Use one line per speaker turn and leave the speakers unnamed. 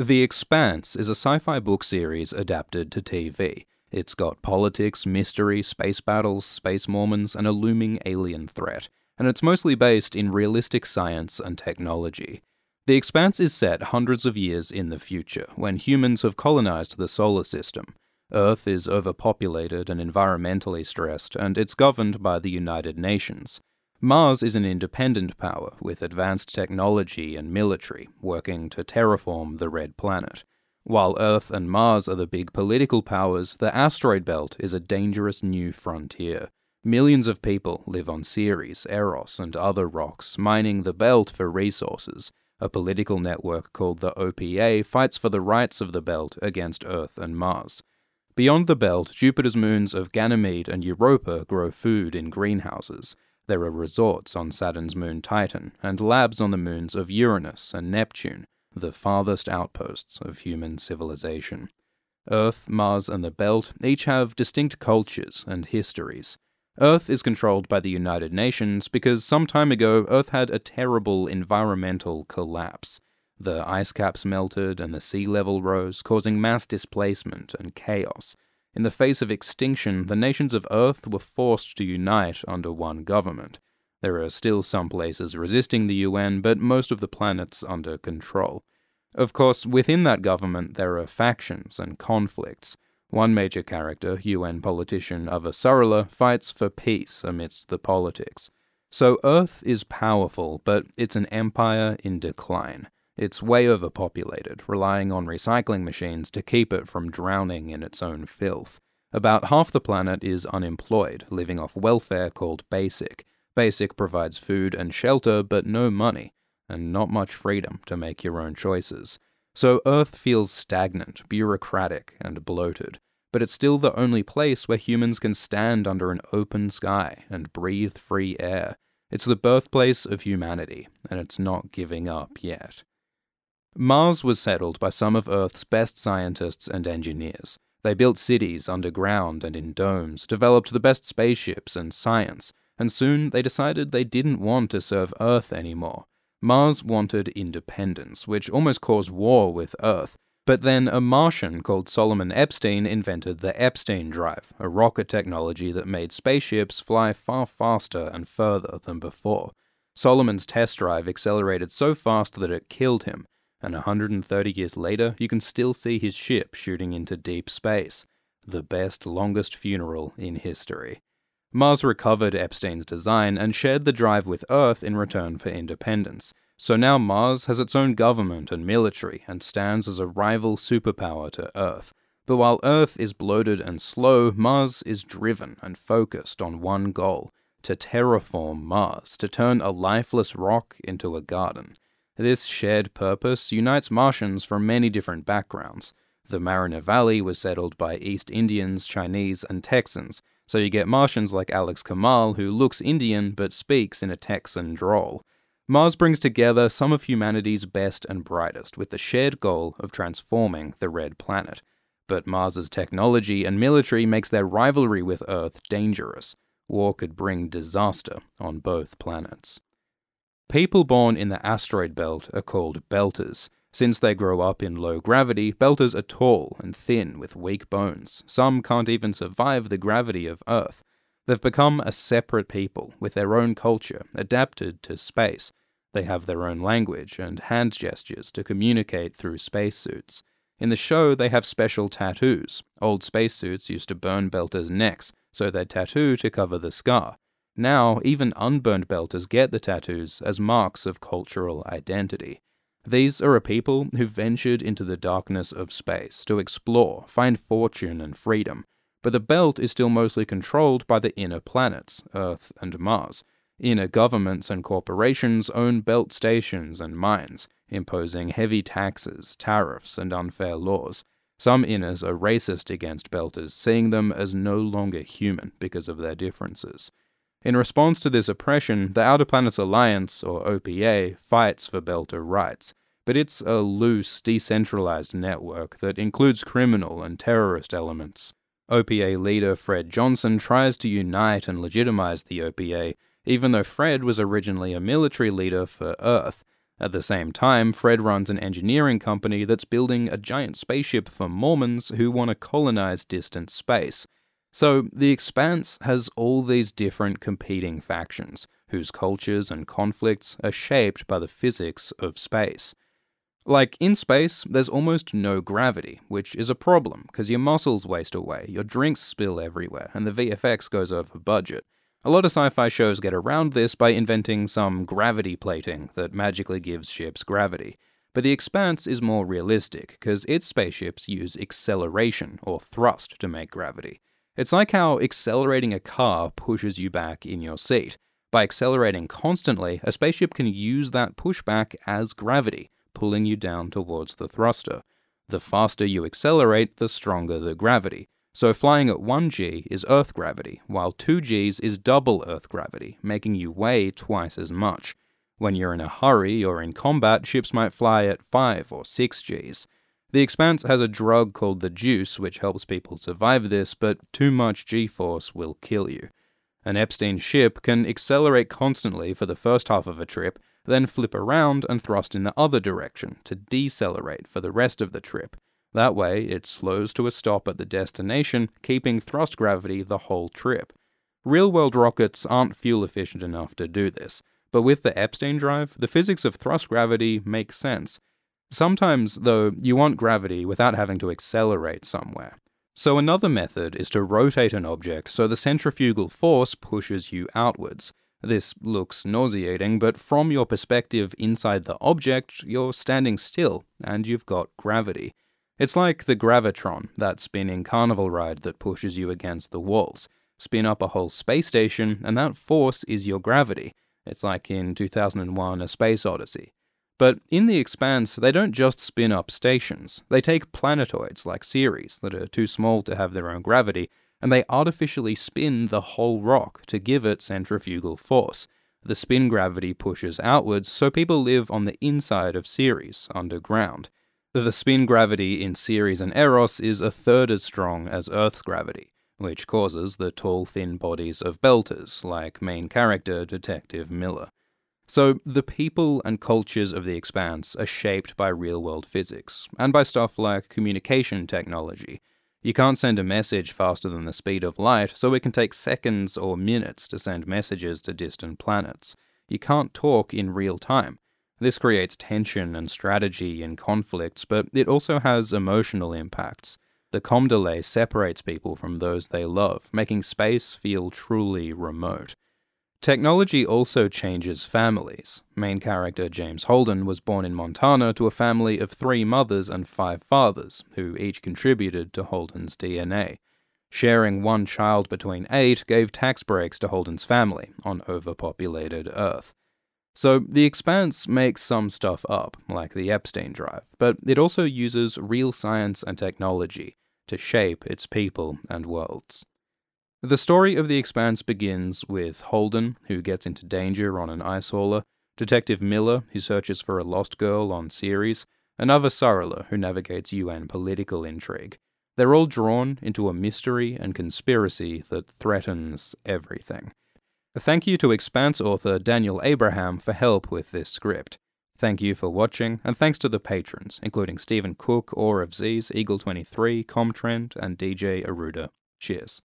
The Expanse is a sci-fi book series adapted to TV. It's got politics, mystery, space battles, space Mormons, and a looming alien threat, and it's mostly based in realistic science and technology. The Expanse is set hundreds of years in the future, when humans have colonized the solar system. Earth is overpopulated and environmentally stressed, and it's governed by the United Nations. Mars is an independent power with advanced technology and military, working to terraform the Red Planet. While Earth and Mars are the big political powers, the asteroid belt is a dangerous new frontier. Millions of people live on Ceres, Eros, and other rocks, mining the belt for resources. A political network called the OPA fights for the rights of the belt against Earth and Mars. Beyond the belt, Jupiter's moons of Ganymede and Europa grow food in greenhouses. There are resorts on Saturn's moon Titan, and labs on the moons of Uranus and Neptune, the farthest outposts of human civilization. Earth, Mars, and the Belt each have distinct cultures and histories. Earth is controlled by the United Nations because some time ago Earth had a terrible environmental collapse. The ice caps melted and the sea level rose, causing mass displacement and chaos. In the face of extinction, the nations of Earth were forced to unite under one government. There are still some places resisting the UN, but most of the planet's under control. Of course, within that government there are factions and conflicts. One major character, UN politician Avasarala, fights for peace amidst the politics. So Earth is powerful, but it's an empire in decline. It's way overpopulated, relying on recycling machines to keep it from drowning in its own filth. About half the planet is unemployed, living off welfare called Basic. Basic provides food and shelter, but no money, and not much freedom to make your own choices. So Earth feels stagnant, bureaucratic, and bloated. But it's still the only place where humans can stand under an open sky and breathe free air. It's the birthplace of humanity, and it's not giving up yet. Mars was settled by some of Earth's best scientists and engineers. They built cities underground and in domes, developed the best spaceships and science, and soon they decided they didn't want to serve Earth anymore. Mars wanted independence, which almost caused war with Earth. But then a Martian called Solomon Epstein invented the Epstein drive, a rocket technology that made spaceships fly far faster and further than before. Solomon's test drive accelerated so fast that it killed him, and 130 years later, you can still see his ship shooting into deep space. The best, longest funeral in history. Mars recovered Epstein's design and shared the drive with Earth in return for independence. So now Mars has its own government and military and stands as a rival superpower to Earth. But while Earth is bloated and slow, Mars is driven and focused on one goal: to terraform Mars, to turn a lifeless rock into a garden. This shared purpose unites Martians from many different backgrounds. The Mariner Valley was settled by East Indians, Chinese, and Texans, so you get Martians like Alex Kamal, who looks Indian but speaks in a Texan drawl. Mars brings together some of humanity's best and brightest with the shared goal of transforming the Red Planet. But Mars's technology and military makes their rivalry with Earth dangerous. War could bring disaster on both planets. People born in the asteroid belt are called belters. Since they grow up in low gravity, belters are tall and thin with weak bones. Some can't even survive the gravity of Earth. They've become a separate people with their own culture, adapted to space. They have their own language and hand gestures to communicate through spacesuits. In the show, they have special tattoos. Old spacesuits used to burn belters' necks, so they'd tattoo to cover the scar. Now, even unburned belters get the tattoos as marks of cultural identity. These are a people who ventured into the darkness of space to explore, find fortune and freedom. But the belt is still mostly controlled by the inner planets, Earth and Mars. Inner governments and corporations own belt stations and mines, imposing heavy taxes, tariffs, and unfair laws. Some inners are racist against belters, seeing them as no longer human because of their differences. In response to this oppression, the Outer Planets Alliance, or OPA, fights for belter rights. But it's a loose, decentralized network that includes criminal and terrorist elements. OPA leader Fred Johnson tries to unite and legitimize the OPA, even though Fred was originally a military leader for Earth. At the same time, Fred runs an engineering company that's building a giant spaceship for Mormons who want to colonize distant space. So, The Expanse has all these different competing factions, whose cultures and conflicts are shaped by the physics of space. Like, in space, there's almost no gravity, which is a problem, because your muscles waste away, your drinks spill everywhere, and the VFX goes over budget. A lot of sci-fi shows get around this by inventing some gravity plating that magically gives ships gravity. But The Expanse is more realistic, because its spaceships use acceleration, or thrust, to make gravity. It's like how accelerating a car pushes you back in your seat. By accelerating constantly, a spaceship can use that pushback as gravity, pulling you down towards the thruster. The faster you accelerate, the stronger the gravity. So flying at 1g is Earth gravity, while 2g's is double Earth gravity, making you weigh twice as much. When you're in a hurry or in combat, ships might fly at 5 or 6g's. The Expanse has a drug called the Juice, which helps people survive this, but too much G-force will kill you. An Epstein ship can accelerate constantly for the first half of a trip, then flip around and thrust in the other direction to decelerate for the rest of the trip. That way, it slows to a stop at the destination, keeping thrust gravity the whole trip. Real-world rockets aren't fuel-efficient enough to do this, but with the Epstein drive, the physics of thrust gravity make sense. Sometimes, though, you want gravity without having to accelerate somewhere. So another method is to rotate an object so the centrifugal force pushes you outwards. This looks nauseating, but from your perspective inside the object, you're standing still, and you've got gravity. It's like the Gravitron, that spinning carnival ride that pushes you against the walls. Spin up a whole space station, and that force is your gravity. It's like in 2001: A Space Odyssey. But in The Expanse, they don't just spin up stations. They take planetoids like Ceres that are too small to have their own gravity, and they artificially spin the whole rock to give it centrifugal force. The spin gravity pushes outwards, so people live on the inside of Ceres, underground. The spin gravity in Ceres and Eros is a third as strong as Earth's gravity, which causes the tall, thin bodies of belters, like main character Detective Miller. So, the people and cultures of The Expanse are shaped by real-world physics, and by stuff like communication technology. You can't send a message faster than the speed of light, so it can take seconds or minutes to send messages to distant planets. You can't talk in real time. This creates tension and strategy in conflicts, but it also has emotional impacts. The comm delay separates people from those they love, making space feel truly remote. Technology also changes families. Main character James Holden was born in Montana to a family of 3 mothers and 5 fathers, who each contributed to Holden's DNA. Sharing one child between 8 gave tax breaks to Holden's family on overpopulated Earth. So, The Expanse makes some stuff up, like the Epstein drive, but it also uses real science and technology to shape its people and worlds. The story of The Expanse begins with Holden, who gets into danger on an ice hauler, Detective Miller, who searches for a lost girl on Ceres, and Ava Sarala, who navigates UN political intrigue. They're all drawn into a mystery and conspiracy that threatens everything. Thank you to Expanse author Daniel Abraham for help with this script. Thank you for watching, and thanks to the patrons, including Stephen Cook, Or of Z's, Eagle23, Comtrend, and DJ Aruda. Cheers.